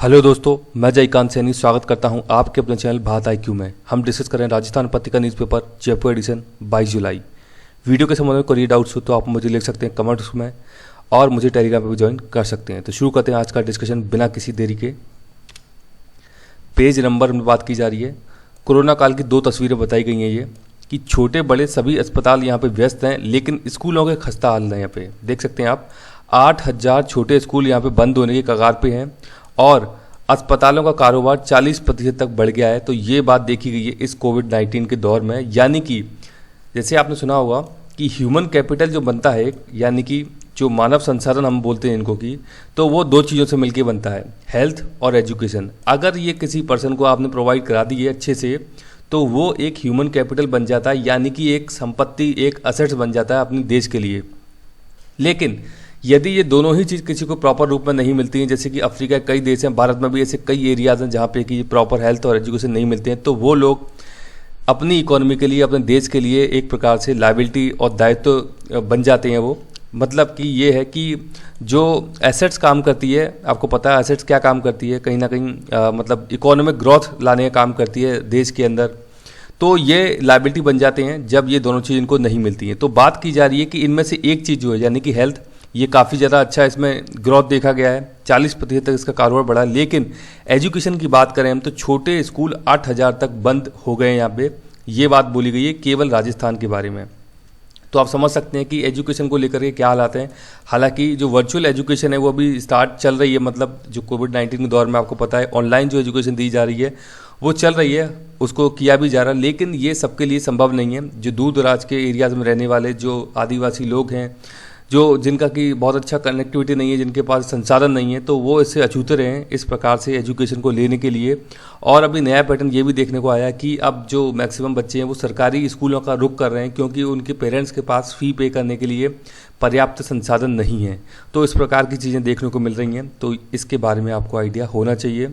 Hello दोस्तों, मैं जयकांत सैनी स्वागत करता हूं आपके अपने चैनल बात IQ में। हम डिस्कस कर रहे हैं राजस्थान पत्रिका न्यूज़पेपर जयपुर एडिशन 22 जुलाई। वीडियो के संबंध में कोई डाउट्स हो तो आप मुझे लिख सकते हैं कमेंट्स में और मुझे टेलीग्राम पर भी ज्वाइन कर सकते हैं। तो शुरू करते हैं आज का डिस्कशन बिना किसी देरी के। पेज नंबर में बात की जा रही है। कोरोना काल की 2 तस्वीरें बताई गई हैं ये कि छोटे बड़े सभी अस्पताल यहाँ पे व्यस्त हैं, लेकिन स्कूलों के खस्ता हाल है। यहाँ पे देख सकते हैं आप 8,000 छोटे स्कूल यहाँ पे बंद होने के कगार पे हैं और अस्पतालों का कारोबार 40% तक बढ़ गया है। तो ये बात देखी गई है इस कोविड-19 के दौर में। यानी कि जैसे आपने सुना होगा कि ह्यूमन कैपिटल जो बनता है, यानी कि जो मानव संसाधन हम बोलते हैं इनको की, तो वो 2 चीज़ों से मिलके बनता है, हेल्थ और एजुकेशन। अगर ये किसी पर्सन को आपने प्रोवाइड करा दी है अच्छे से, तो वो एक ह्यूमन कैपिटल बन जाता है, यानी कि एक संपत्ति, एक असेट्स बन जाता है अपने देश के लिए। लेकिन यदि ये दोनों ही चीज़ किसी को प्रॉपर रूप में नहीं मिलती हैं, जैसे कि अफ्रीका के कई देश हैं, भारत में भी ऐसे कई एरियाज़ हैं जहाँ पे कि प्रॉपर हेल्थ और एजुकेशन नहीं मिलते हैं, तो वो लोग अपनी इकोनॉमी के लिए, अपने देश के लिए एक प्रकार से लायबिलिटी और दायित्व बन जाते हैं। वो मतलब कि ये है कि जो एसेट्स काम करती है, आपको पता है एसेट्स क्या काम करती है, कहीं ना कहीं मतलब इकोनॉमिक ग्रोथ लाने का काम करती है देश के अंदर। तो ये लायबिलिटी बन जाते हैं जब ये दोनों चीज़ इनको नहीं मिलती हैं। तो बात की जा रही है कि इनमें से एक चीज़ जो है, यानी कि हेल्थ, ये काफ़ी ज़्यादा अच्छा इसमें ग्रोथ देखा गया है, 40% तक इसका कारोबार बढ़ा। लेकिन एजुकेशन की बात करें हम तो छोटे स्कूल 8,000 तक बंद हो गए हैं यहाँ पे। ये बात बोली गई है केवल राजस्थान के बारे में। तो आप समझ सकते हैं कि एजुकेशन को लेकर के क्या हालात हैं। हालांकि जो वर्चुअल एजुकेशन है वो भी स्टार्ट चल रही है, मतलब जो कोविड-19 के दौर में आपको पता है ऑनलाइन जो एजुकेशन दी जा रही है वो चल रही है, उसको किया भी जा रहा है। लेकिन ये सबके लिए संभव नहीं है। जो दूर दराज के एरियाज़ में रहने वाले जो आदिवासी लोग हैं, जो जिनका कि बहुत अच्छा कनेक्टिविटी नहीं है, जिनके पास संसाधन नहीं है, तो वो इससे अछूते रहे हैं इस प्रकार से एजुकेशन को लेने के लिए। और अभी नया पैटर्न ये भी देखने को आया कि अब जो मैक्सिमम बच्चे हैं वो सरकारी स्कूलों का रुख कर रहे हैं, क्योंकि उनके पेरेंट्स के पास फ़ी पे करने के लिए पर्याप्त संसाधन नहीं है। तो इस प्रकार की चीज़ें देखने को मिल रही हैं, तो इसके बारे में आपको आइडिया होना चाहिए।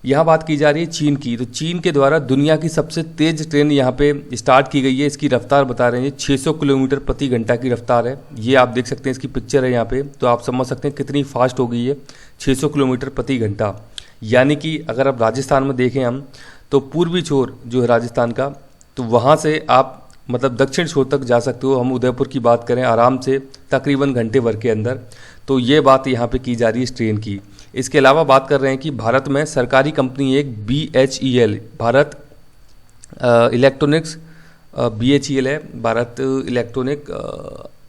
यहाँ बात की जा रही है चीन की। तो चीन के द्वारा दुनिया की सबसे तेज़ ट्रेन यहाँ पे स्टार्ट की गई है। इसकी रफ्तार बता रहे हैं 600 किलोमीटर प्रति घंटा की रफ्तार है। ये आप देख सकते हैं, इसकी पिक्चर है यहाँ पे, तो आप समझ सकते हैं कितनी फास्ट हो गई है, 600 किलोमीटर प्रति घंटा। यानी कि अगर आप राजस्थान में देखें हम, तो पूर्वी छोर जो है राजस्थान का, तो वहाँ से आप मतलब दक्षिण छोर तक जा सकते हो। हम उदयपुर की बात करें आराम से तकरीबन घंटे भर के अंदर। तो ये बात यहाँ पे की जा रही है इस ट्रेन की। इसके अलावा बात कर रहे हैं कि भारत में सरकारी कंपनी एक BHEL, भारत इलेक्ट्रॉनिक्स, BHEL है, भारत इलेक्ट्रॉनिक,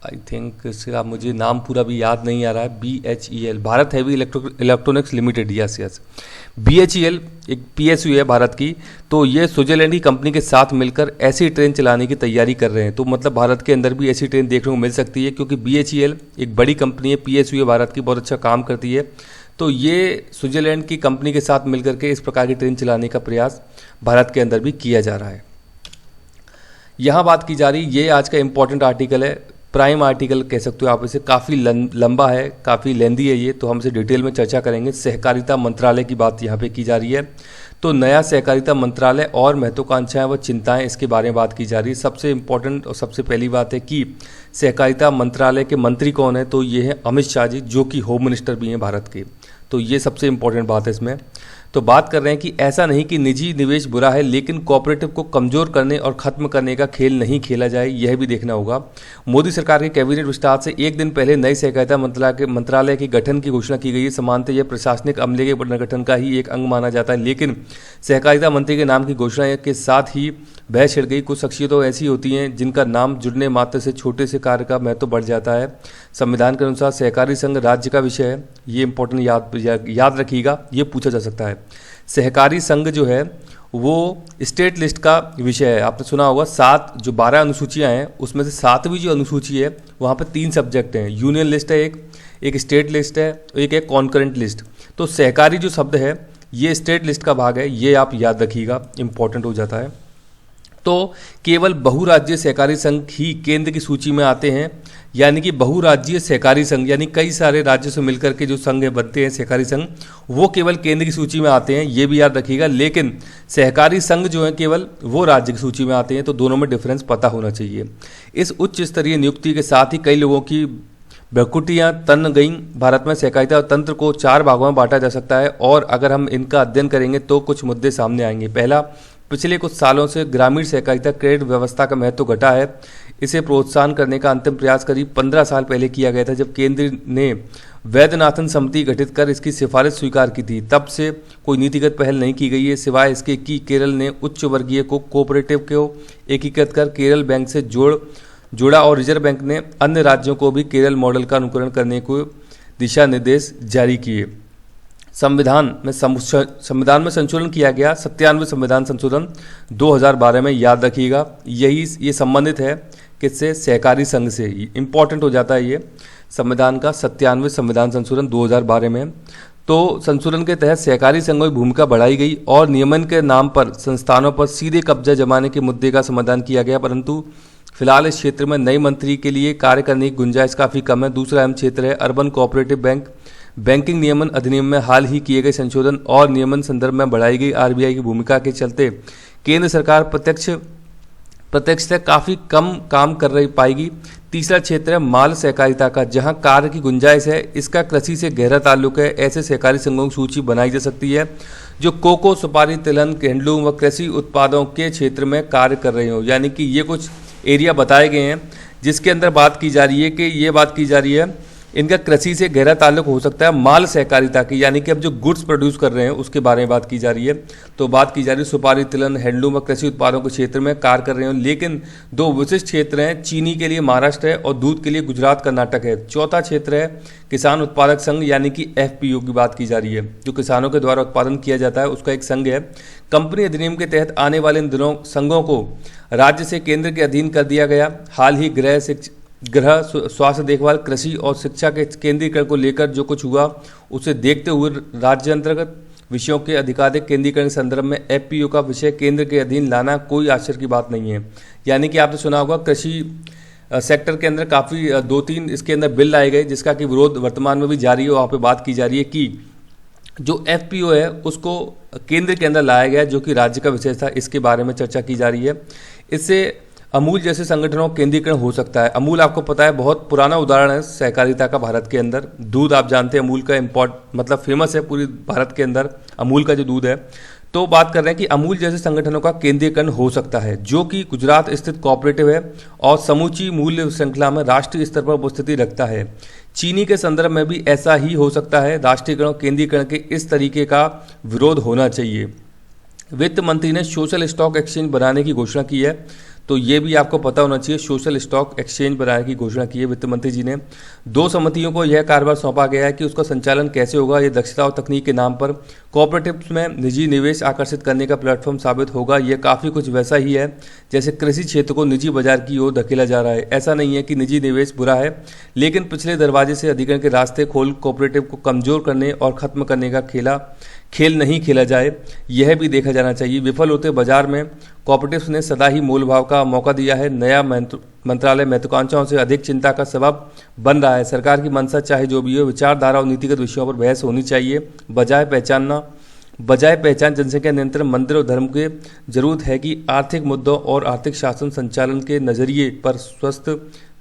आई थिंक इसका मुझे नाम पूरा भी याद नहीं आ रहा है, BHEL, Bharat heavy electronics limited, yes. BHEL एक PSU है भारत की। तो ये स्विट्जरलैंड की कंपनी के साथ मिलकर ऐसी ट्रेन चलाने की तैयारी कर रहे हैं। तो मतलब भारत के अंदर भी ऐसी ट्रेन देखने को मिल सकती है, क्योंकि BHEL एक बड़ी कंपनी है, PSU है भारत की, बहुत अच्छा काम करती है। तो ये स्विट्जरलैंड की कंपनी के साथ मिलकर के इस प्रकार की ट्रेन चलाने का प्रयास भारत के अंदर भी किया जा रहा है। यहाँ बात की जा रही, ये आज का इम्पोर्टेंट आर्टिकल है, प्राइम आर्टिकल कह सकते हो आप इसे, काफ़ी लंबा है, काफ़ी लेंदी है ये, तो हम इसे डिटेल में चर्चा करेंगे। सहकारिता मंत्रालय की बात यहाँ पे की जा रही है। तो नया सहकारिता मंत्रालय और महत्वाकांक्षाएं व चिंताएं, इसके बारे में बात की जा रही है। सबसे इम्पोर्टेंट और सबसे पहली बात है कि सहकारिता मंत्रालय के मंत्री कौन है, तो ये है अमित शाह जी, जो कि होम मिनिस्टर भी हैं भारत के। तो ये सबसे इम्पोर्टेंट बात है इसमें। तो बात कर रहे हैं कि ऐसा नहीं कि निजी निवेश बुरा है, लेकिन कोऑपरेटिव को कमज़ोर करने और ख़त्म करने का खेल नहीं खेला जाए, यह भी देखना होगा। मोदी सरकार के कैबिनेट विस्तार से एक दिन पहले नई सहकारिता मंत्रालय के गठन की घोषणा की गई है। सामान्यतः यह प्रशासनिक अमले के पुनर्गठन का ही एक अंग माना जाता है, लेकिन सहकारिता मंत्री के नाम की घोषणा के साथ ही बहस छिड़ गई। कुछ शख्सियत तो ऐसी होती हैं जिनका नाम जुड़ने मात्र से छोटे से कार्य का महत्व बढ़ जाता है। संविधान के अनुसार सहकारी संघ राज्य का विषय है, ये इंपॉर्टेंट याद रखिएगा, ये पूछा जा सकता है। सहकारी संघ जो है वो स्टेट लिस्ट का विषय है। आपने सुना होगा 12 अनुसूचियां हैं, उसमें से 7वीं जो अनुसूची है वहाँ पे 3 सब्जेक्ट हैं। यूनियन लिस्ट है, एक स्टेट लिस्ट है, एक है कॉन्करेंट लिस्ट। तो सहकारी जो शब्द है ये स्टेट लिस्ट का भाग है, ये आप याद रखिएगा, इंपॉर्टेंट हो जाता है। तो केवल बहुराज्यीय सहकारी संघ ही केंद्र की सूची में आते हैं, यानी कि बहुराज्यीय सहकारी संघ, यानी कई सारे राज्यों से मिलकर के जो संघ बनते हैं सहकारी संघ, वो केवल केंद्र की सूची में आते हैं, ये भी याद रखिएगा। लेकिन सहकारी संघ जो है केवल वो राज्य की सूची में आते हैं, तो दोनों में डिफरेंस पता होना चाहिए। इस उच्च स्तरीय नियुक्ति के साथ ही कई लोगों की भ्रकुटियाँ तन गईं। भारत में सहकारिता तंत्र को 4 भागों में बांटा जा सकता है और अगर हम इनका अध्ययन करेंगे तो कुछ मुद्दे सामने आएंगे। पहला, पिछले कुछ सालों से ग्रामीण सहकारिता क्रेडिट व्यवस्था का महत्व घटा है। इसे प्रोत्साहन करने का अंतिम प्रयास करीब 15 साल पहले किया गया था, जब केंद्र ने वैद्यनाथन समिति गठित कर इसकी सिफारिश स्वीकार की थी। तब से कोई नीतिगत पहल नहीं की गई है, सिवाय इसके कि केरल ने उच्च वर्गीय को कोऑपरेटिव को एकीकृत कर केरल बैंक से जोड़ा और रिजर्व बैंक ने अन्य राज्यों को भी केरल मॉडल का अनुकरण करने को दिशा निर्देश जारी किए। संविधान में संशोधन किया गया, 97 संविधान संशोधन 2012 में, याद रखिएगा। ये संबंधित है किससे? सहकारी संघ से। इंपॉर्टेंट हो जाता है ये संविधान का 97 संविधान संशोधन 2012 में। तो संशोधन के तहत सहकारी संघों की भूमिका बढ़ाई गई और नियमन के नाम पर संस्थानों पर सीधे कब्जा जमाने के मुद्दे का समाधान किया गया, परंतु फिलहाल इस क्षेत्र में नई मंत्री के लिए कार्य करने की गुंजाइश काफ़ी कम है। दूसरा अहम क्षेत्र है अर्बन कोऑपरेटिव बैंक। बैंकिंग नियमन अधिनियम में हाल ही किए गए संशोधन और नियमन संदर्भ में बढ़ाई गई आरबीआई की भूमिका के चलते केंद्र सरकार प्रत्यक्ष से काफ़ी कम काम कर रही पाएगी। तीसरा क्षेत्र है माल सहकारिता का, जहां कार्य की गुंजाइश है। इसका कृषि से गहरा ताल्लुक है। ऐसे सहकारी संघों की सूची बनाई जा सकती है जो कोको, सुपारी, तिलहन, हैंडलूम व कृषि उत्पादों के क्षेत्र में कार्य कर रहे हो। यानी कि ये कुछ एरिया बताए गए हैं जिसके अंदर बात की जा रही है कि ये बात की जा रही है इनका कृषि से गहरा ताल्लुक हो सकता है माल सहकारिता की, यानी कि अब जो गुड्स प्रोड्यूस कर रहे हैं उसके बारे में बात की जा रही है। तो बात की जा रही है सुपारी, तिलहन, हैंडलूम व कृषि उत्पादों के क्षेत्र में कार्य कर रहे हो। लेकिन 2 विशिष्ट क्षेत्र हैं, चीनी के लिए महाराष्ट्र है और दूध के लिए गुजरात, कर्नाटक है। चौथा क्षेत्र है किसान उत्पादक संघ, यानी कि एफपीओ की बात की जा रही है, जो किसानों के द्वारा उत्पादन किया जाता है, उसका एक संघ है। कंपनी अधिनियम के तहत आने वाले इन दिनों संघों को राज्य से केंद्र के अधीन कर दिया गया। हाल ही गृह स्वास्थ्य देखभाल, कृषि और शिक्षा के केंद्रीकरण को लेकर जो कुछ हुआ उसे देखते हुए राज्य अंतर्गत विषयों के अधिकाधिक केंद्रीकरण के संदर्भ में एफपीओ का विषय केंद्र के अधीन लाना कोई आश्चर्य की बात नहीं है। यानी कि आपने सुना होगा कृषि सेक्टर के अंदर काफ़ी 2-3 इसके अंदर बिल लाए गए जिसका कि विरोध वर्तमान में भी जारी है। वहाँ पे बात की जा रही है कि जो एफपीओ है उसको केंद्र के अंदर लाया गया जो कि राज्य का विषय था। इसके बारे में चर्चा की जा रही है। इससे अमूल जैसे संगठनों का केंद्रीकरण हो सकता है। अमूल आपको पता है बहुत पुराना उदाहरण है सहकारिता का भारत के अंदर। दूध आप जानते हैं अमूल का मतलब फेमस है पूरी भारत के अंदर अमूल का जो दूध है। तो बात कर रहे हैं कि अमूल जैसे संगठनों का केंद्रीकरण हो सकता है जो कि गुजरात स्थित कोऑपरेटिव है और समूची मूल्य श्रृंखला में राष्ट्रीय स्तर पर उपस्थिति रखता है। चीनी के संदर्भ में भी ऐसा ही हो सकता है। राष्ट्रीयकरण केंद्रीकरण के इस तरीके का विरोध होना चाहिए। वित्त मंत्री ने सोशल स्टॉक एक्सचेंज बनाने की घोषणा की है, तो ये भी आपको पता होना चाहिए। सोशल स्टॉक एक्सचेंज बनाने की घोषणा की है वित्त मंत्री जी ने। 2 समितियों को यह कार्यभार सौंपा गया है कि उसका संचालन कैसे होगा। ये दक्षता और तकनीक के नाम पर कोऑपरेटिव्स में निजी निवेश आकर्षित करने का प्लेटफॉर्म साबित होगा। ये काफ़ी कुछ वैसा ही है जैसे कृषि क्षेत्र को निजी बाजार की ओर धकेला जा रहा है। ऐसा नहीं है कि निजी निवेश बुरा है, लेकिन पिछले दरवाजे से अधिग्रहण के रास्ते खोल कोऑपरेटिव को कमजोर करने और खत्म करने का खेल नहीं खेला जाए, यह भी देखा जाना चाहिए। विफल होते बाजार में कोऑपरेटिव्स ने सदा ही मोलभाव का मौका दिया है। नया मंत्रालय महत्वाकांक्षाओं से अधिक चिंता का सबब बन रहा है। सरकार की मंशा चाहे जो भी हो, विचारधारा और नीतिगत विषयों पर बहस होनी चाहिए बजाय पहचान जनसंख्या नियंत्रण, मंदिर और धर्म के जरूरत है कि आर्थिक मुद्दों और आर्थिक शासन संचालन के नजरिए पर स्वस्थ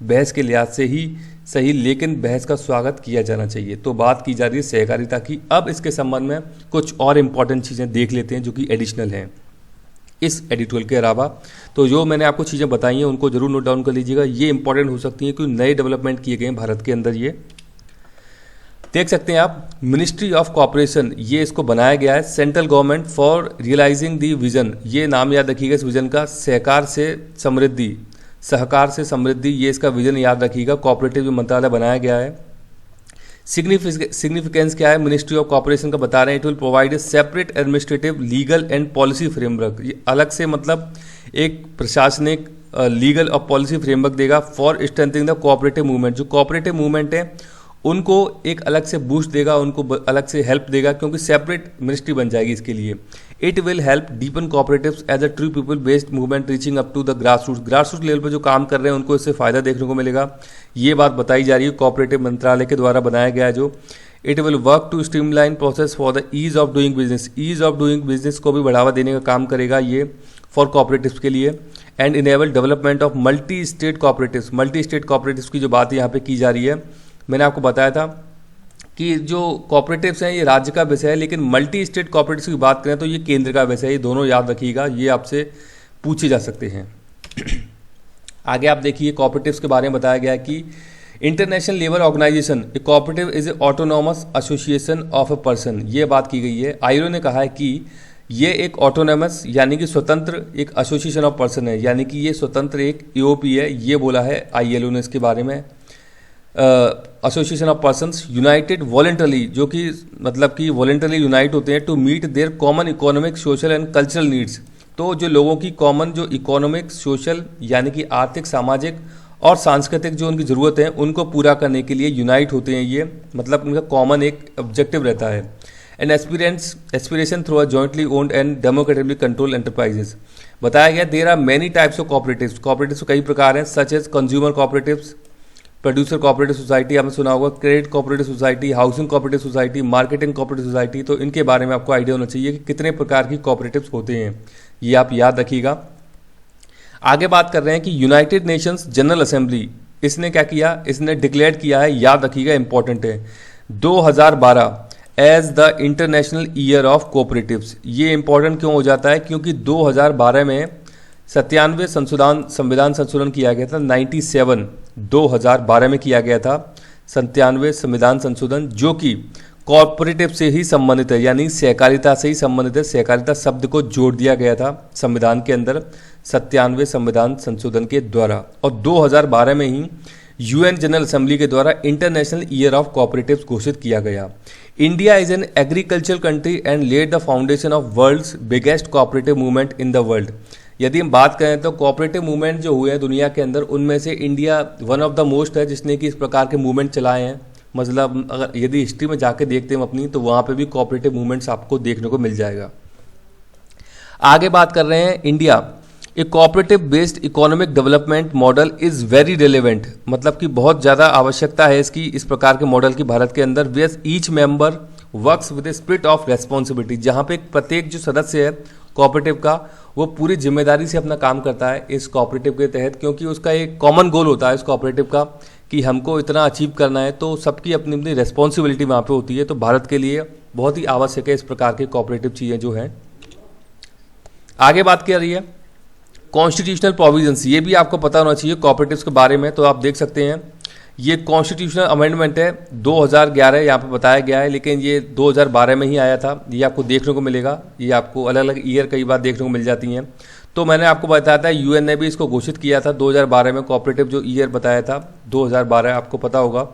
बहस के लिहाज से ही सही, लेकिन बहस का स्वागत किया जाना चाहिए। तो बात की जा रही है सहकारिता की। अब इसके संबंध में कुछ और इम्पॉर्टेंट चीज़ें देख लेते हैं जो कि एडिशनल हैं इस एडिटोरियल के अलावा। तो जो मैंने आपको चीज़ें बताई हैं उनको जरूर नोट डाउन कर लीजिएगा। ये इंपॉर्टेंट हो सकती हैं क्योंकि नए डेवलपमेंट किए गए हैं भारत के अंदर। ये देख सकते हैं आप, मिनिस्ट्री ऑफ कॉर्पोरेशन, ये इसको बनाया गया है central government for realising the vision. ये नाम याद रखिएगा इस विजन का, सहकार से समृद्धि, ये इसका विजन याद रखिएगा। कोऑपरेटिव मंत्रालय बनाया गया है। सिग्निफिकेंस क्या है मिनिस्ट्री ऑफ कॉर्पोरेशन का बता रहे हैं। It will provide a separate administrative, legal and policy framework. ये अलग से मतलब एक प्रशासनिक, लीगल और पॉलिसी फ्रेमवर्क देगा for strengthening the cooperative movement. जो कोऑपरेटिव मूवमेंट है उनको एक अलग से बूस्ट देगा, उनको अलग से हेल्प देगा क्योंकि सेपरेट मिनिस्ट्री बन जाएगी इसके लिए। It will help deepen cooperatives as a true people based movement reaching up to the grass root level पर जो काम कर रहे हैं उनको इससे फायदा देखने को मिलेगा। ये बात बताई जा रही है कोऑपरेटिव मंत्रालय के द्वारा बनाया गया है जो। It will work to streamline process for the ease of doing business. Ease of doing business को भी बढ़ावा देने का काम करेगा ये फॉर कोऑपरेटिव्स के लिए। And enable development of multi state cooperatives की जो बात यहाँ पे की जा रही है मैंने आपको बताया था कि जो कॉपरेटिव्स हैं ये राज्य का विषय है, लेकिन मल्टी स्टेट कॉपरेटिव्स की बात करें तो ये केंद्र का विषय है। ये दोनों याद रखिएगा, ये आपसे पूछे जा सकते हैं। आगे आप देखिए कॉपरेटिव्स के बारे में बताया गया है कि international labour organisation a cooperative is a autonomous association of a person, ये बात की गई है। आईएलओ ने कहा है कि ये एक ऑटोनॉमस यानी कि स्वतंत्र एक एसोसिएशन ऑफ पर्सन है, यानी कि ये स्वतंत्र एक ईओपी है, ये बोला है आईएलओ ने इसके बारे में। Association of persons united voluntarily, जो कि मतलब कि वॉलेंटरली यूनाइट होते हैं to meet their common economic social and cultural needs. तो जो लोगों की कॉमन जो इकोनॉमिक सोशल यानी कि आर्थिक सामाजिक और सांस्कृतिक जो उनकी ज़रूरत है उनको पूरा करने के लिए यूनाइट होते हैं, ये मतलब उनका कॉमन एक ऑब्जेक्टिव रहता है। And aspiration through a jointly owned and democratically controlled enterprises. बताया गया there are many types of cooperatives, cooperatives कई प्रकार हैं, such as consumer cooperatives, producer cooperative society आपने सुना होगा, credit cooperative society, housing cooperative society, marketing cooperative society. तो इनके बारे में आपको आइडिया होना चाहिए कि कितने प्रकार की कॉपरेटिव्स होते हैं, ये आप याद रखिएगा। आगे बात कर रहे हैं कि यूनाइटेड नेशंस जनरल असेंबली, इसने क्या किया, इसने डिक्लेयर किया है, याद रखिएगा इंपॉर्टेंट है, 2012 as the international year of cooperatives. ये इंपॉर्टेंट क्यों हो जाता है, क्योंकि 2012 में 97 संविधान संशोधन किया गया था। 97 2012 में किया गया था 97 संविधान संशोधन, जो कि कॉर्पोरेटिव से ही संबंधित है, यानी सहकारिता से ही संबंधित है। सहकारिता शब्द को जोड़ दिया गया था संविधान के अंदर 97 संविधान संशोधन के द्वारा। और 2012 में ही यूएन जनरल असेंबली के द्वारा इंटरनेशनल ईयर ऑफ कॉपरेटिव्स घोषित किया गया। India is an agricultural country and laid the foundation of world's biggest cooperative movement in the world. यदि हम बात करें तो कोऑपरेटिव मूवमेंट जो हुए हैं दुनिया के अंदर, उनमें से India one of the most है जिसने कि इस प्रकार के मूवमेंट चलाए हैं। मतलब अगर यदि हिस्ट्री में जाके देखते हैं अपनी, तो वहाँ पे भी कोऑपरेटिव मूवमेंट्स आपको देखने को मिल जाएगा। आगे बात कर रहे हैं India A cooperative based economic development model is very relevant, मतलब कि बहुत ज़्यादा आवश्यकता है इसकी, इस प्रकार के मॉडल की भारत के अंदर। Where each member works with a spirit of responsibility, जहाँ पे प्रत्येक जो सदस्य है कोऑपरेटिव का वो पूरी जिम्मेदारी से अपना काम करता है इस कोऑपरेटिव के तहत, क्योंकि उसका एक कॉमन गोल होता है इस कोऑपरेटिव का कि हमको इतना अचीव करना है, तो सबकी अपनी अपनी रेस्पॉन्सिबिलिटी वहाँ पे होती है। तो भारत के लिए बहुत ही आवश्यक है इस प्रकार के कोऑपरेटिव चीज़ें जो हैं। आगे बात कर रही है कॉन्स्टिट्यूशनल प्रोविजंस, ये भी आपको पता होना चाहिए कोऑपरेटिव्स के बारे में। तो आप देख सकते हैं ये कॉन्स्टिट्यूशनल अमेंडमेंट है 2011 यहाँ पे बताया गया है, लेकिन ये 2012 में ही आया था। ये आपको देखने को मिलेगा, ये आपको अलग अलग ईयर कई बार देखने को मिल जाती हैं। तो मैंने आपको बताया था यूएन ने भी इसको घोषित किया था 2012 में, कोऑपरेटिव जो ईयर बताया था 2012 आपको पता होगा।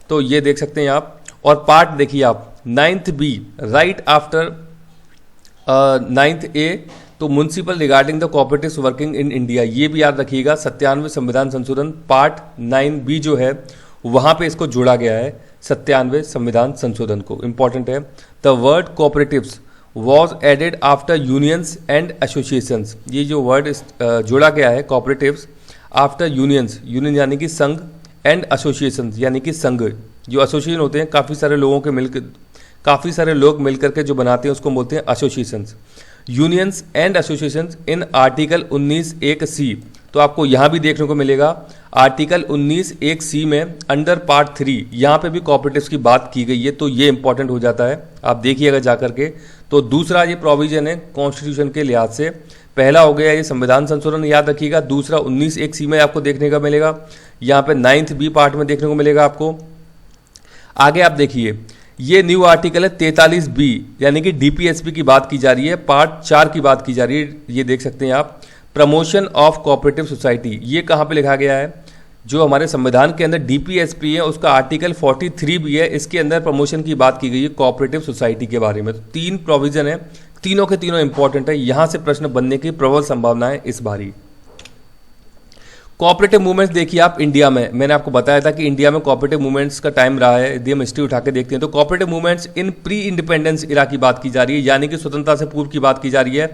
तो ये देख सकते हैं आप। और पार्ट देखिए आप 9th B right after 9th A, तो municipal regarding the cooperatives working in India, ये भी याद रखिएगा। 97 संविधान संशोधन पार्ट 9B जो है वहाँ पे इसको जोड़ा गया है 97 संविधान संशोधन को, इंपॉर्टेंट है। The word cooperatives was added after unions and associations, ये जो वर्ड जोड़ा गया है कोऑपरेटिव्स आफ्टर यूनियंस, यूनियन यानी कि संघ, एंड एसोसिएशंस यानी कि संघ। जो एसोसिएशन होते हैं काफ़ी सारे लोगों के मिलकर, काफ़ी सारे लोग मिलकर के जो बनाते हैं उसको बोलते हैं associations. Unions and associations in article 19(1)(c), तो आपको यहाँ भी देखने को मिलेगा आर्टिकल 19(1)(c) में अंडर पार्ट 3 यहाँ पे भी कोऑपरेटिव्स की बात की गई है। तो ये इंपॉर्टेंट हो जाता है, आप देखिएगा जाकर के। तो दूसरा ये प्रोविजन है कॉन्स्टिट्यूशन के लिहाज से, पहला हो गया ये संविधान संशोधन याद रखिएगा, दूसरा 19(1)(c) में आपको देखने का मिलेगा, यहाँ पे 9th B पार्ट में देखने को मिलेगा आपको। आगे आप देखिए ये न्यू आर्टिकल है 43B, यानी कि DPSP की बात की जा रही है, पार्ट 4 की बात की जा रही है। ये देख सकते हैं आप, प्रमोशन ऑफ कोऑपरेटिव सोसाइटी, ये कहाँ पे लिखा गया है, जो हमारे संविधान के अंदर DPSP है उसका आर्टिकल 43 भी है, इसके अंदर प्रमोशन की बात की गई है कोऑपरेटिव सोसाइटी के बारे में। तो 3 प्रोविजन है, तीनों के तीनों इंपॉर्टेंट है, यहाँ से प्रश्न बनने की प्रबल संभावना है इस बारी। कोऑपरेटिव मूवमेंट्स देखिए आप इंडिया में, मैंने आपको बताया था कि इंडिया में कोऑपरेटिव मूवमेंट्स का टाइम रहा है, यदि हम हिस्ट्री उठा के देखते हैं तो cooperative movements in pre independence era की बात की जा रही है, यानी कि स्वतंत्रता से पूर्व की बात की जा रही है।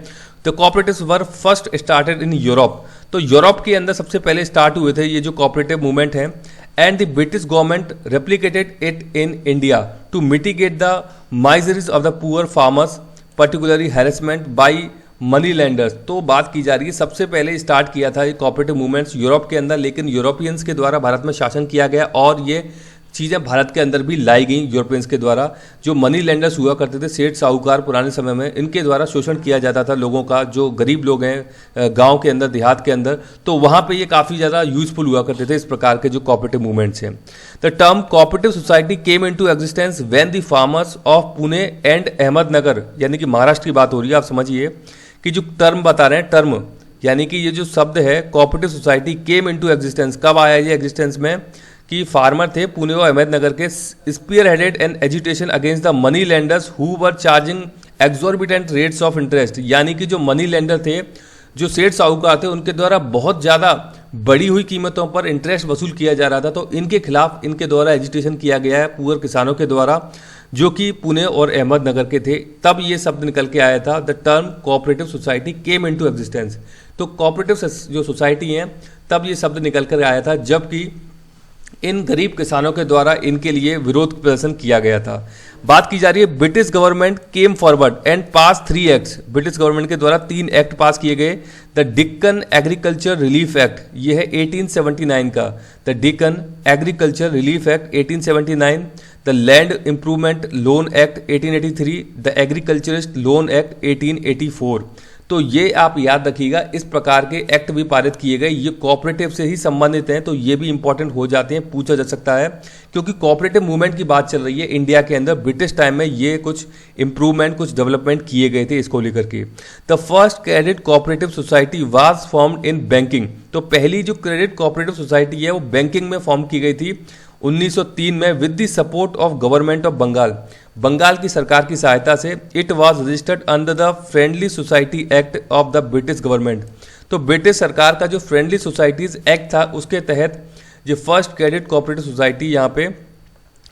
तो cooperatives were first started in Europe, तो यूरोप के अंदर सबसे पहले स्टार्ट हुए थे ये जो कोऑपरेटिव मूवमेंट है। And the British government replicated it in India to mitigate the miseries of the poor farmers, particularly harassment by money lenders. तो बात की जा रही है सबसे पहले स्टार्ट किया था ये कोऑपरेटिव मूवमेंट्स यूरोप के अंदर, लेकिन यूरोपियंस के द्वारा भारत में शासन किया गया और ये चीज़ें भारत के अंदर भी लाई गई यूरोपियंस के द्वारा। जो मनी लेंडर्स हुआ करते थे, सेठ साहूकार पुराने समय में, इनके द्वारा शोषण किया जाता था लोगों का, जो गरीब लोग हैं गांव के अंदर, देहात के अंदर, तो वहाँ पे ये काफ़ी ज़्यादा यूजफुल हुआ करते थे इस प्रकार के जो कोऑपरेटिव मूवमेंट्स हैं। The term cooperative society came into existence when the farmers of Pune and Ahmednagar, यानी कि महाराष्ट्र की बात हो रही है, आप समझिए कि जो टर्म बता रहे हैं, टर्म यानी कि ये जो शब्द है cooperative society came into existence, कब आया ये एग्जिस्टेंस में, कि फार्मर थे पुणे और अहमदनगर के, spearheaded an agitation against the money lenders who were charging exorbitant rates of interest, यानी कि जो मनी लेंडर थे, जो सेठ साहूकार थे, उनके द्वारा बहुत ज़्यादा बढ़ी हुई कीमतों पर इंटरेस्ट वसूल किया जा रहा था। तो इनके खिलाफ इनके द्वारा एजिटेशन किया गया है पुअर किसानों के द्वारा, जो कि पुणे और अहमदनगर के थे। तब ये शब्द निकल के आया था, the term cooperative society came into existence. तो कोऑपरेटिव जो सोसाइटी हैं, तब ये शब्द निकल कर आया था, जबकि इन गरीब किसानों के द्वारा इनके लिए विरोध प्रदर्शन किया गया था। बात की जा रही है British government came forward and pass 3 acts, British government के द्वारा 3 एक्ट पास किए गए। The Deccan agriculture relief act, ये है 1879 का, the Deccan agriculture relief act 1879, the land improvement loan act 1883, the agriculturist loan act 1884। तो ये आप याद रखिएगा, इस प्रकार के एक्ट भी पारित किए गए, ये कोऑपरेटिव से ही संबंधित हैं, तो ये भी इंपॉर्टेंट हो जाते हैं, पूछा जा सकता है, क्योंकि कोऑपरेटिव मूवमेंट की बात चल रही है इंडिया के अंदर। ब्रिटिश टाइम में ये कुछ इंप्रूवमेंट, कुछ डेवलपमेंट किए गए थे इसको लेकर के। The first credit cooperative society was formed in banking, तो पहली जो क्रेडिट कोऑपरेटिव सोसाइटी है वो बैंकिंग में फॉर्म की गई थी 1903 में, with the support of government of Bengal, Bengal की सरकार की सहायता से। It was registered under the friendly society act of the British government, तो ब्रिटिश सरकार का जो फ्रेंडली सोसाइटीज एक्ट था उसके तहत जो फर्स्ट क्रेडिट कोऑपरेटिव सोसाइटी यहाँ पे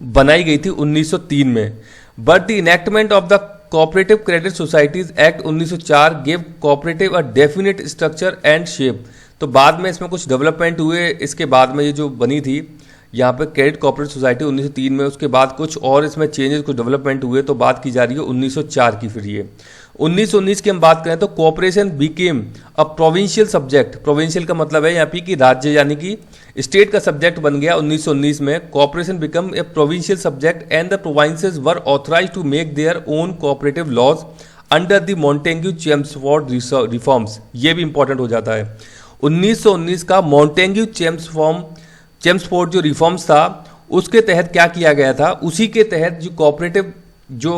बनाई गई थी 1903 में। But the enactment of the cooperative credit societies act 1904 gave cooperative a definite structure and shape, तो बाद में इसमें कुछ डेवलपमेंट हुए, इसके बाद में ये जो बनी थी यहाँ पे क्रेडिट कोऑपरेटिव सोसाइटी 1903 में, उसके बाद कुछ और इसमें चेंजेस, कुछ डेवलपमेंट हुए, तो बात की जा रही है 1904 की। फिर ये 1919 की हम बात करें तो cooperation became a provincial subject, provincial का मतलब है यहाँ पे कि राज्य, यानी कि स्टेट का सब्जेक्ट बन गया 1919 में। Cooperation become a provincial subject and the provinces were authorised to make their own cooperative laws under the Montagu Chelmsford reforms, ये भी इंपॉर्टेंट हो जाता है। 1919 का मॉन्टेग्यू चेम्सफोर्ड जो रिफॉर्म्स था उसके तहत क्या किया गया था, उसी के तहत जो कोऑपरेटिव जो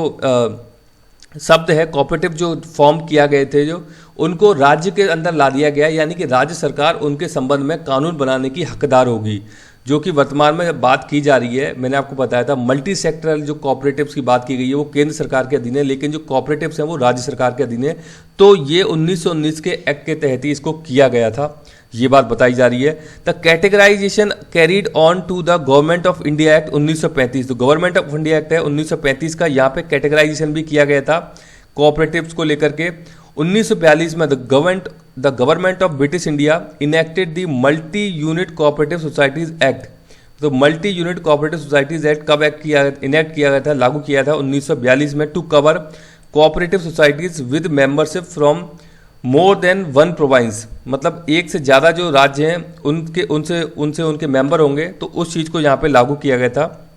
शब्द है, कोऑपरेटिव जो फॉर्म किया गए थे, जो उनको राज्य के अंदर ला दिया गया, यानी कि राज्य सरकार उनके संबंध में कानून बनाने की हकदार होगी, जो कि वर्तमान में बात की जा रही है। मैंने आपको बताया था मल्टी सेक्टरल जो कोऑपरेटिव्स की बात की गई है वो केंद्र सरकार के अधीन है, लेकिन जो कोऑपरेटिव्स हैं वो राज्य सरकार के अधीन है। तो ये 1919 के एक्ट के तहत ही इसको किया गया था, ये बात बताई जा रही है। The categorisation carried on to the government of India act 1935, तो गवर्नमेंट ऑफ इंडिया एक्ट है 1935 का, यहाँ पे कैटेगराइजेशन भी किया गया था कोऑपरेटिव्स को लेकर के। 1942 में the government of British India enacted the multi unit cooperative societies act, तो multi unit cooperative societies act कब इनेक्ट किया गया था, लागू किया था 1942 में, to cover cooperative societies with membership from more than 1 province, मतलब एक से ज़्यादा जो राज्य हैं उनसे उनके मेंबर होंगे, तो उस चीज़ को यहाँ पे लागू किया गया था।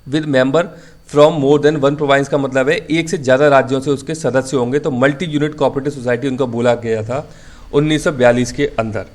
With member from more than 1 province का मतलब है एक से ज़्यादा राज्यों से उसके सदस्य होंगे, तो मल्टी यूनिट कोऑपरेटिव सोसाइटी उनका बोला गया था 1942 के अंदर।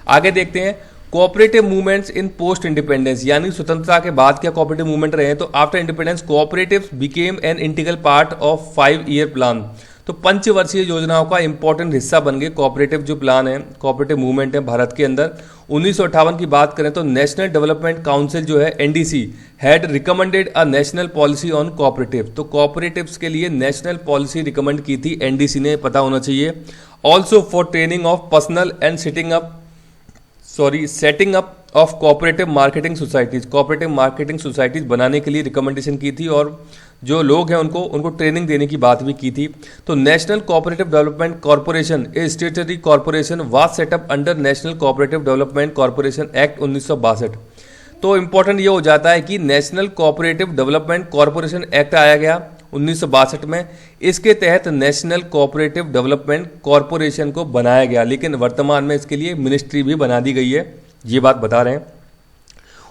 आगे देखते हैं कोऑपरेटिव मूवमेंट्स इन पोस्ट इंडिपेंडेंस, यानी स्वतंत्रता के बाद क्या कोऑपरेटिव मूवमेंट रहे हैं। तो after independence cooperatives became an integral part of 5-year plan, तो पंचवर्षीय योजनाओं का इंपॉर्टेंट हिस्सा बन गए कोऑपरेटिव जो प्लान है, कोऑपरेटिव मूवमेंट है भारत के अंदर। 1958 की बात करें तो नेशनल डेवलपमेंट काउंसिल जो है NDC had recommended a national policy on cooperative, तो कोऑपरेटिव्स के लिए नेशनल पॉलिसी रिकमेंड की थी एनडीसी ने, पता होना चाहिए। Also for training of personal and setting up of cooperative marketing societies, cooperative marketing societies बनाने के लिए रिकमेंडेशन की थी, और जो लोग हैं उनको ट्रेनिंग देने की बात भी की थी। तो national cooperative development corporation A स्टेटरी corporation was setup under national cooperative development corporation act 1962। तो इंपॉर्टेंट ये हो जाता है कि national cooperative development corporation act आया गया 1962 में, इसके तहत नेशनल कोऑपरेटिव डेवलपमेंट कॉर्पोरेशन को बनाया गया, लेकिन वर्तमान में इसके लिए मिनिस्ट्री भी बना दी गई है, ये बात बता रहे हैं।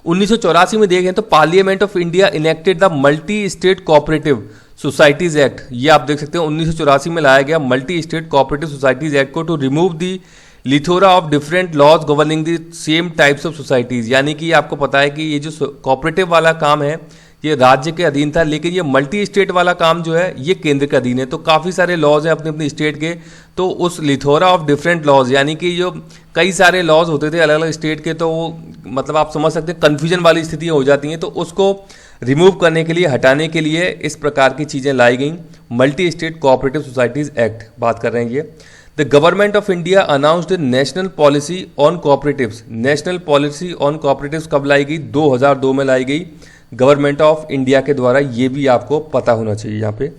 1984 में देखें तो parliament of India enacted the multi state cooperative societies act. ये आप देख सकते हैं 1984 में लाया गया multi state cooperative societies act को to remove the plethora of different laws governing the same types of societies. यानी कि आपको पता है कि ये जो कोऑपरेटिव वाला काम है ये राज्य के अधीन था, लेकिन ये मल्टी स्टेट वाला काम जो है ये केंद्र के अधीन है। तो काफ़ी सारे लॉज हैं अपने अपने स्टेट के, तो उस लिथोरा ऑफ डिफरेंट लॉज यानी कि जो कई सारे लॉज होते थे अलग अलग स्टेट के, तो वो मतलब आप समझ सकते हैं कन्फ्यूजन वाली स्थितियाँ हो जाती हैं। तो उसको रिमूव करने के लिए, हटाने के लिए इस प्रकार की चीज़ें लाई गई multi state cooperative societies act बात कर रहे हैं ये। The government of India announced national policy on cooperatives. National policy on cooperatives कब लाई गई? 2002 में लाई गई गवर्नमेंट ऑफ इंडिया के द्वारा। ये भी आपको पता होना चाहिए। यहाँ पे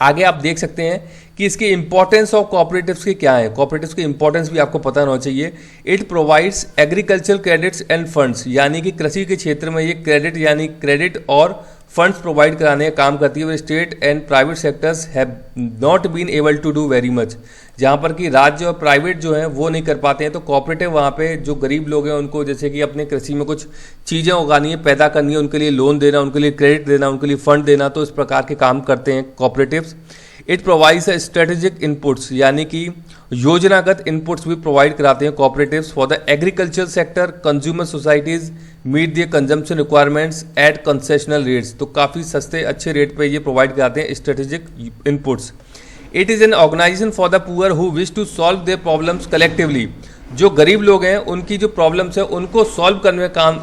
आगे आप देख सकते हैं कि इसके इंपॉर्टेंस ऑफ कोऑपरेटिव्स के क्या है। कोऑपरेटिव्स की इंपॉर्टेंस भी आपको पता होना चाहिए। It provides agriculture credits end funds, यानी कि कृषि के क्षेत्र में ये क्रेडिट यानी क्रेडिट और फंड्स प्रोवाइड कराने का काम करती है। State and private sectors have not been able to do very much, जहाँ पर कि राज्य और प्राइवेट जो है वो नहीं कर पाते हैं। तो कोऑपरेटिव वहाँ पे जो गरीब लोग हैं उनको जैसे कि अपने कृषि में कुछ चीज़ें उगानी है, पैदा करनी है, उनके लिए लोन देना, उनके लिए क्रेडिट देना, उनके लिए फंड देना, तो इस प्रकार के काम करते हैं cooperatives. It provides strategic inputs, यानी कि योजनागत इनपुट्स भी प्रोवाइड कराते हैं cooperatives for the agriculture sector. Consumer societies meet the consumption requirements at concessional rates, तो काफ़ी सस्ते अच्छे रेट पे ये प्रोवाइड कराते हैं strategic inputs. It is an organisation for the poor who wish to solve their problems collectively. जो गरीब लोग हैं उनकी जो प्रॉब्लम्स है उनको सॉल्व करने का काम,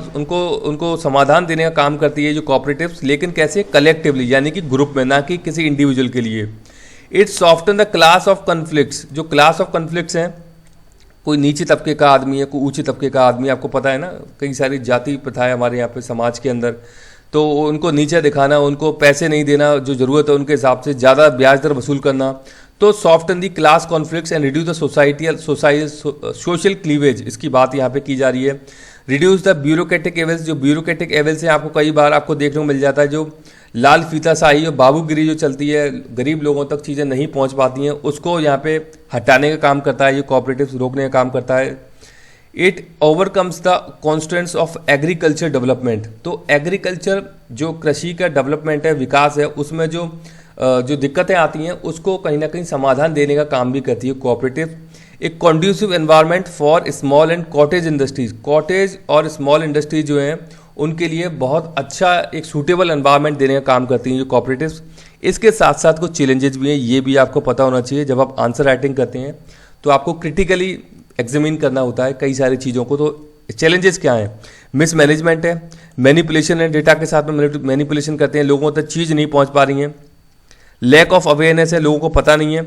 उनको समाधान देने का काम करती है जो कोऑपरेटिव्स, लेकिन कैसे? कलेक्टिवली, यानी कि ग्रुप में, ना कि किसी इंडिविजुअल के लिए। It soften the class of conflicts. जो क्लास ऑफ कन्फ्लिक्ट्स हैं, कोई नीचे तबके का आदमी है, कोई ऊंचे तबके का आदमी, आपको पता है ना कई सारी जाति प्रथाएं हमारे यहाँ पे समाज के अंदर, तो उनको नीचे दिखाना, उनको पैसे नहीं देना जो ज़रूरत है उनके हिसाब से, ज़्यादा ब्याज दर वसूल करना। तो soften the class conflicts and reduce the social cleavage, इसकी बात यहाँ पे की जा रही है। Reduce the bureaucratic evils. जो ब्यूरोक्रेटिक एवल्स हैं आपको कई बार आपको देखने को मिल जाता है, जो लाल फीताशाही और बाबूगिरी जो चलती है, गरीब लोगों तक चीज़ें नहीं पहुंच पाती हैं, उसको यहाँ पे हटाने का काम करता है ये कोऑपरेटिव्स, रोकने का काम करता है। It overcomes the constants of agriculture development. तो एग्रीकल्चर जो कृषि का डेवलपमेंट है, विकास है, उसमें जो दिक्कतें आती हैं उसको कहीं ना कहीं समाधान देने का काम भी करती है कोऑपरेटिव। एक conducive environment for small and cottage industries. Cottage और स्मॉल इंडस्ट्रीज जो हैं उनके लिए बहुत अच्छा एक सूटेबल एनवायरनमेंट देने का काम करती हैं जो कोऑपरेटिव्स। इसके साथ साथ कुछ चैलेंजेस भी हैं, ये भी आपको पता होना चाहिए। जब आप आंसर राइटिंग करते हैं तो आपको क्रिटिकली एग्जामिन करना होता है कई सारी चीज़ों को। तो चैलेंजेस क्या हैं? मिसमैनेजमेंट है, मैनिपुलेशन है, डेटा के साथ में मैनिपुलेशन करते हैं, लोगों तक चीज़ नहीं पहुंच पा रही है। लैक ऑफ अवेयरनेस है, लोगों को पता नहीं है,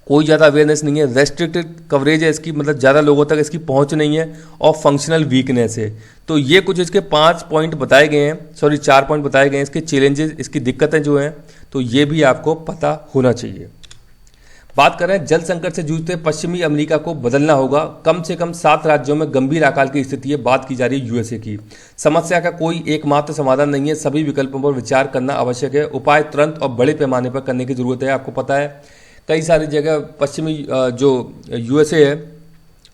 कोई ज़्यादा अवेयरनेस नहीं है। रेस्ट्रिक्टेड कवरेज है इसकी, मतलब ज़्यादा लोगों तक इसकी पहुंच नहीं है। और फंक्शनल वीकनेस है। तो ये कुछ इसके 5 पॉइंट बताए गए हैं, 4 पॉइंट बताए गए हैं इसके चैलेंजेस, इसकी दिक्कतें जो हैं, तो ये भी आपको पता होना चाहिए। बात करें जल संकट से जूझते पश्चिमी अमेरिका को बदलना होगा। कम से कम 7 राज्यों में गंभीर अकाल की स्थिति है। बात की जा रही है यूएसए की। समस्या का कोई एकमात्र समाधान नहीं है, सभी विकल्पों पर विचार करना आवश्यक है। उपाय तुरंत और बड़े पैमाने पर करने की जरूरत है। आपको पता है कई सारी जगह पश्चिमी जो यूएसए है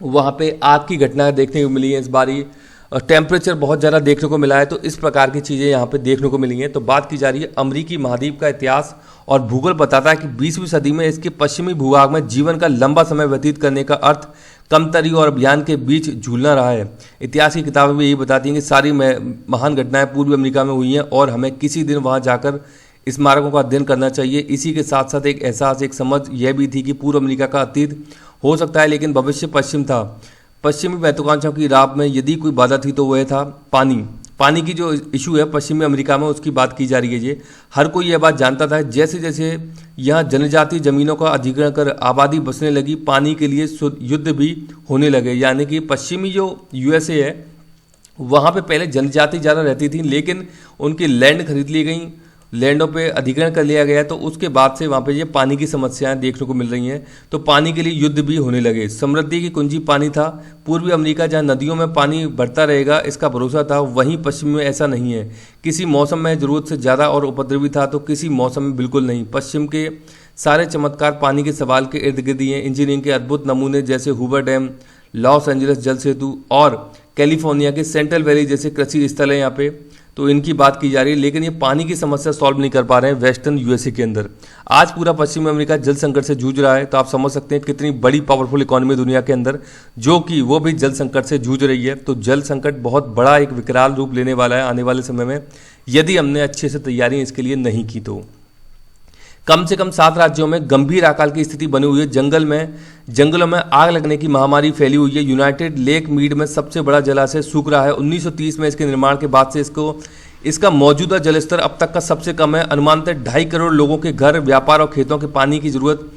वहाँ पे आग की घटना देखने को मिली है इस बारी। टेम्परेचर बहुत ज़्यादा देखने को मिला है, तो इस प्रकार की चीज़ें यहाँ पे देखने को मिली हैं। तो बात की जा रही है अमेरिकी महाद्वीप का इतिहास और भूगोल बताता है कि 20वीं सदी में इसके पश्चिमी भूभाग में जीवन का लंबा समय व्यतीत करने का अर्थ कमतरी और अभियान के बीच झूलना रहा है। इतिहास की किताबें भी यही बताती हैं कि सारी महान घटनाएं पूर्वी अमेरिका में हुई हैं और हमें किसी दिन वहाँ जाकर स्मारकों का अध्ययन करना चाहिए। इसी के साथ साथ एक एहसास, एक समझ यह भी थी कि पूर्व अमेरिका का अतीत हो सकता है लेकिन भविष्य पश्चिम था। पश्चिमी महत्वाकांक्षाओं की राह में यदि कोई बाधा थी तो वह था पानी की जो इशू है पश्चिमी अमेरिका में, उसकी बात की जा रही है। ये हर कोई यह बात जानता था, जैसे जैसे यहाँ जनजातीय जमीनों का अधिग्रहण कर आबादी बसने लगी, पानी के लिए युद्ध भी होने लगे। यानी कि पश्चिमी जो यूएसए है वहाँ पे पहले जनजाति ज़्यादा रहती थी, लेकिन उनकी लैंड खरीद ली गई, लैंडों पे अधिग्रहण कर लिया गया, तो उसके बाद से वहाँ पे ये पानी की समस्याएं देखने को मिल रही हैं। तो पानी के लिए युद्ध भी होने लगे। समृद्धि की कुंजी पानी था। पूर्वी अमेरिका जहाँ नदियों में पानी बढ़ता रहेगा इसका भरोसा था, वहीं पश्चिम में ऐसा नहीं है। किसी मौसम में ज़रूरत से ज़्यादा और उपद्रवी था तो किसी मौसम में बिल्कुल नहीं। पश्चिम के सारे चमत्कार पानी के सवाल के इर्द गिर्द ही हैं। इंजीनियरिंग के अद्भुत नमूने जैसे हूवर डैम, लॉस एंजलिस जल सेतु और कैलिफोर्निया के सेंट्रल वैली जैसे कृषि स्थल है यहाँ पे, तो इनकी बात की जा रही है, लेकिन ये पानी की समस्या सॉल्व नहीं कर पा रहे हैं वेस्टर्न यूएसए के अंदर। आज पूरा पश्चिमी अमेरिका जल संकट से जूझ रहा है, तो आप समझ सकते हैं कितनी बड़ी पावरफुल इकोनॉमी दुनिया के अंदर जो कि वो भी जल संकट से जूझ रही है। तो जल संकट बहुत बड़ा एक विकराल रूप लेने वाला है आने वाले समय में, यदि हमने अच्छे से तैयारी इसके लिए नहीं की तो। कम से कम 7 राज्यों में गंभीर अकाल की स्थिति बनी हुई है। जंगलों में आग लगने की महामारी फैली हुई है। यूनाइटेड लेक मीड में सबसे बड़ा जलाशय सूख रहा है। 1930 में इसके निर्माण के बाद से इसका मौजूदा जलस्तर अब तक का सबसे कम है। अनुमानतः 2.5 करोड़ लोगों के घर, व्यापार और खेतों के पानी की जरूरत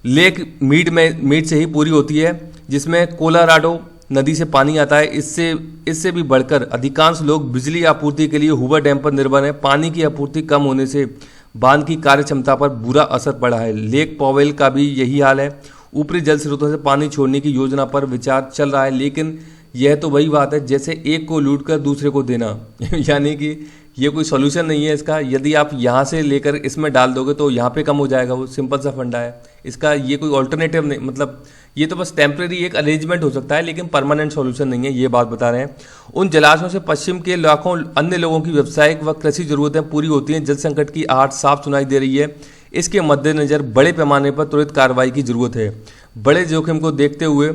लेक मीड से ही पूरी होती है, जिसमें कोलोराडो नदी से पानी आता है। इससे भी बढ़कर अधिकांश लोग बिजली आपूर्ति के लिए हूवर डैम पर निर्भर हैं। पानी की आपूर्ति कम होने से बांध की कार्य क्षमता पर बुरा असर पड़ा है। लेक पॉवेल का भी यही हाल है। ऊपरी जल स्रोतों से पानी छोड़ने की योजना पर विचार चल रहा है, लेकिन यह तो वही बात है जैसे एक को लूटकर दूसरे को देना यानी कि ये कोई सॉल्यूशन नहीं है इसका। यदि आप यहाँ से लेकर इसमें डाल दोगे तो यहाँ पे कम हो जाएगा, वो सिंपल सा फंडा है इसका। ये कोई ऑल्टरनेटिव नहीं, मतलब ये तो बस टेम्प्रेरी एक अरेंजमेंट हो सकता है, लेकिन परमानेंट सॉल्यूशन नहीं है, ये बात बता रहे हैं। उन जलाशयों से पश्चिम के लाखों अन्य लोगों की व्यावसायिक व कृषि जरूरतें पूरी होती हैं। जल संकट की आहट साफ सुनाई दे रही है। इसके मद्देनजर बड़े पैमाने पर त्वरित कार्रवाई की जरूरत है। बड़े जोखिम को देखते हुए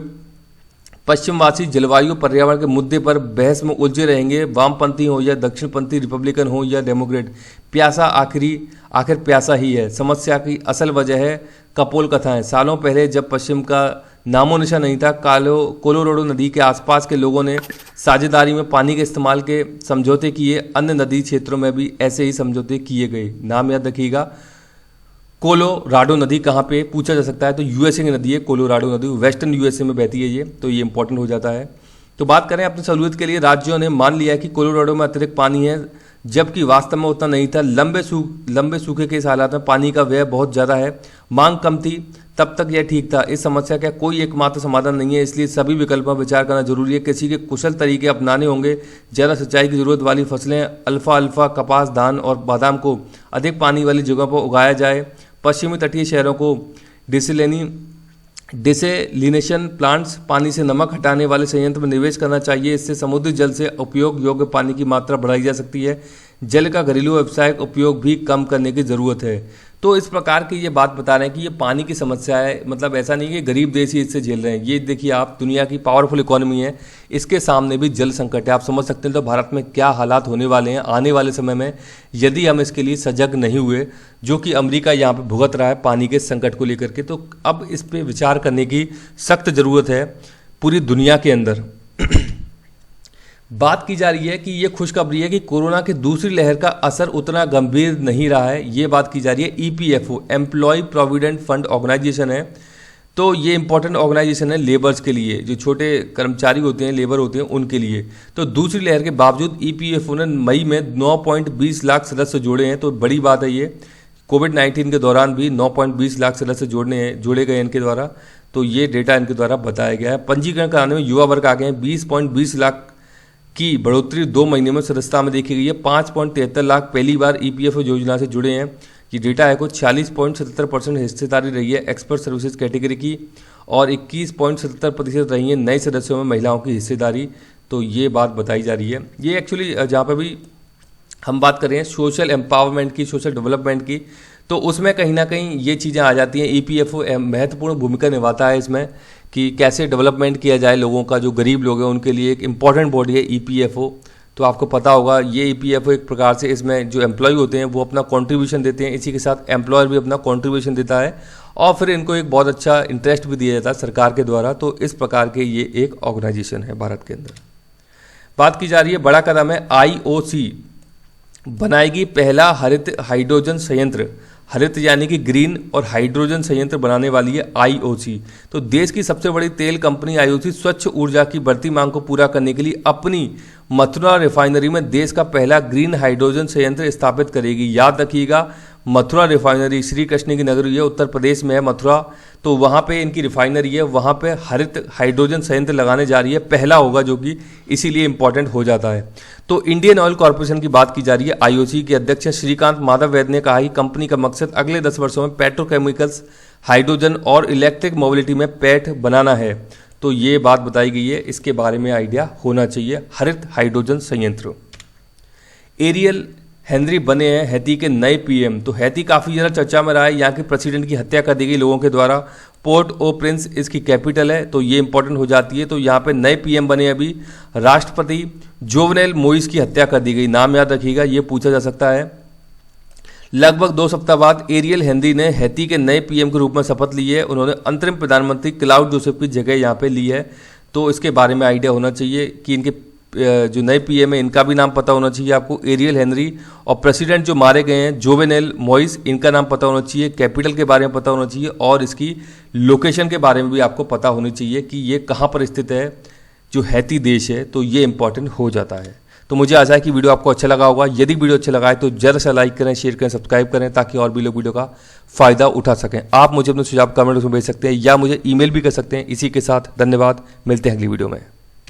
पश्चिमवासी जलवायु पर्यावरण के मुद्दे पर बहस में उलझे रहेंगे। वामपंथी हो या दक्षिणपंथी, रिपब्लिकन हो या डेमोक्रेट, प्यासा आखिर प्यासा ही है। समस्या की असल वजह है कपोल कथाएं। सालों पहले जब पश्चिम का नामो निशान नहीं था, कोलोराडो नदी के आसपास के लोगों ने साझेदारी में पानी के इस्तेमाल के समझौते किए। अन्य नदी क्षेत्रों में भी ऐसे ही समझौते किए गए। नाम याद रखिएगा, कोलोराडो नदी कहाँ पे पूछा जा सकता है, तो यूएसए की नदी है कोलोराडो नदी, वेस्टर्न यूएसए में बहती है ये, तो ये इंपॉर्टेंट हो जाता है। तो बात करें अपनी सहूलियत के लिए, राज्यों ने मान लिया है कि कोलोराडो में अतिरिक्त पानी है, जबकि वास्तव में उतना नहीं था। लंबे सूखे के इस हालात में पानी का व्यय बहुत ज़्यादा है। मांग कम थी तब तक यह ठीक था। इस समस्या का कोई एकमात्र समाधान नहीं है, इसलिए सभी विकल्पों पर विचार करना जरूरी है। किसी के कुशल तरीके अपनाने होंगे। ज़्यादा सिंचाई की जरूरत वाली फसलें अल्फा कपास, धान और बादाम को अधिक पानी वाली जगहों पर उगाया जाए। पश्चिमी तटीय शहरों को डिसेलिनेशन प्लांट्स, पानी से नमक हटाने वाले संयंत्र में निवेश करना चाहिए। इससे समुद्री जल से उपयोग योग्य पानी की मात्रा बढ़ाई जा सकती है। जल का घरेलू व्यावसायिक उपयोग भी कम करने की ज़रूरत है। तो इस प्रकार की ये बात बता रहे हैं कि ये पानी की समस्या है, मतलब ऐसा नहीं कि गरीब देश ही इससे झेल रहे हैं। ये देखिए आप, दुनिया की पावरफुल इकोनॉमी है, इसके सामने भी जल संकट है। आप समझ सकते हैं तो भारत में क्या हालात होने वाले हैं आने वाले समय में, यदि हम इसके लिए सजग नहीं हुए, जो कि अमेरिका यहाँ पे भुगत रहा है पानी के संकट को लेकर के। तो अब इस पर विचार करने की सख्त ज़रूरत है पूरी दुनिया के अंदर। बात की जा रही है कि ये खुशखबरी है कि कोरोना की दूसरी लहर का असर उतना गंभीर नहीं रहा है। ये बात की जा रही है EPFO, employ provident fund organisation है। तो ये इंपॉर्टेंट ऑर्गेनाइजेशन है लेबर्स के लिए, जो छोटे कर्मचारी होते हैं, लेबर होते हैं, उनके लिए। तो दूसरी लहर के बावजूद ईपीएफओ ने मई में 9.20 लाख सदस्य जोड़े हैं, तो बड़ी बात है ये। कोविड-19 के दौरान भी 9.20 लाख सदस्य जोड़े गए इनके द्वारा, तो ये डेटा इनके द्वारा बताया गया है। पंजीकरण कराने में युवा वर्ग आगे हैं। 20.20 लाख की बढ़ोतरी 2 महीने में सदस्यता में देखी गई है। 5.73 लाख पहली बार ईपीएफओ योजना से जुड़े हैं। ये डेटा है कुछ 46.77% हिस्सेदारी रही है एक्सपर्ट सर्विसेज कैटेगरी की, और 21.77% रही है नए सदस्यों में महिलाओं की हिस्सेदारी। तो ये बात बताई जा रही है। ये एक्चुअली जहाँ पर भी हम बात कर रहे हैं सोशल एम्पावरमेंट की, सोशल डेवलपमेंट की, तो उसमें कहीं ना कहीं ये चीज़ें आ जाती हैं। ईपीएफओ महत्वपूर्ण भूमिका निभाता है इसमें कि कैसे डेवलपमेंट किया जाए लोगों का। जो गरीब लोग हैं उनके लिए एक इम्पॉर्टेंट बॉडी है ईपीएफओ। तो आपको पता होगा ये ईपीएफओ एक प्रकार से, इसमें जो एम्प्लॉय होते हैं वो अपना कंट्रीब्यूशन देते हैं, इसी के साथ एम्प्लॉयर भी अपना कंट्रीब्यूशन देता है, और फिर इनको एक बहुत अच्छा इंटरेस्ट भी दिया जाता है सरकार के द्वारा। तो इस प्रकार के ये एक ऑर्गेनाइजेशन है भारत के अंदर। बात की जा रही है, बड़ा कदम है, आईओसी बनाएगी पहला हरित हाइड्रोजन संयंत्र। हरित यानी कि ग्रीन, और हाइड्रोजन संयंत्र बनाने वाली है आईओसी। तो देश की सबसे बड़ी तेल कंपनी आईओसी स्वच्छ ऊर्जा की बढ़ती मांग को पूरा करने के लिए अपनी मथुरा रिफाइनरी में देश का पहला ग्रीन हाइड्रोजन संयंत्र स्थापित करेगी। याद रखिएगा, मथुरा रिफाइनरी श्री कृष्ण की नगरी है, उत्तर प्रदेश में है मथुरा, तो वहाँ पे इनकी रिफाइनरी है, वहाँ पे हरित हाइड्रोजन संयंत्र लगाने जा रही है, पहला होगा, जो कि इसीलिए इंपॉर्टेंट हो जाता है। तो इंडियन ऑयल कॉर्पोरेशन की बात की जा रही है। आईओसी के अध्यक्ष श्रीकांत माधव वैद ने कहा कि कंपनी का मकसद अगले 10 वर्षों में पेट्रोकेमिकल्स, हाइड्रोजन और इलेक्ट्रिक मोबिलिटी में पैठ बनाना है। तो ये बात बताई गई है, इसके बारे में आइडिया होना चाहिए। हरित हाइड्रोजन संयंत्र। एरियल हेनरी बने हैं हैती के नए पीएम। तो हैती काफ़ी ज़्यादा चर्चा में रहा है, यहाँ के प्रेसिडेंट की हत्या कर दी गई लोगों के द्वारा। पोर्ट ओ प्रिंस इसकी कैपिटल है, तो ये इंपॉर्टेंट हो जाती है। तो यहाँ पे नए पीएम बने अभी राष्ट्रपति जोवेनेल मोइस की हत्या कर दी गई। नाम याद रखिएगा, ये पूछा जा सकता है। लगभग 2 सप्ताह बाद एरियल हेनरी ने हैती के नए पीएम के रूप में शपथ ली है। उन्होंने अंतरिम प्रधानमंत्री क्लाउड जोसेफ की जगह यहाँ पे ली है। तो इसके बारे में आइडिया होना चाहिए कि इनके जो नए पीएम है इनका भी नाम पता होना चाहिए आपको, एरियल हेनरी। और प्रेसिडेंट जो मारे गए हैं जोवेनेल मोइस, इनका नाम पता होना चाहिए, कैपिटल के बारे में पता होना चाहिए और इसकी लोकेशन के बारे में भी आपको पता होनी चाहिए कि ये कहाँ पर स्थित है, जो हैती देश है। तो ये इंपॉर्टेंट हो जाता है। तो मुझे आशा है कि वीडियो आपको अच्छा लगा होगा। यदि वीडियो अच्छा लगा है तो जल्द से लाइक करें, शेयर करें, सब्सक्राइब करें, ताकि और भी लोग वीडियो का फायदा उठा सकें। आप मुझे अपने सुझाव कमेंट में भेज सकते हैं या मुझे ईमेल भी कर सकते हैं। इसी के साथ धन्यवाद, मिलते हैं अगली वीडियो में।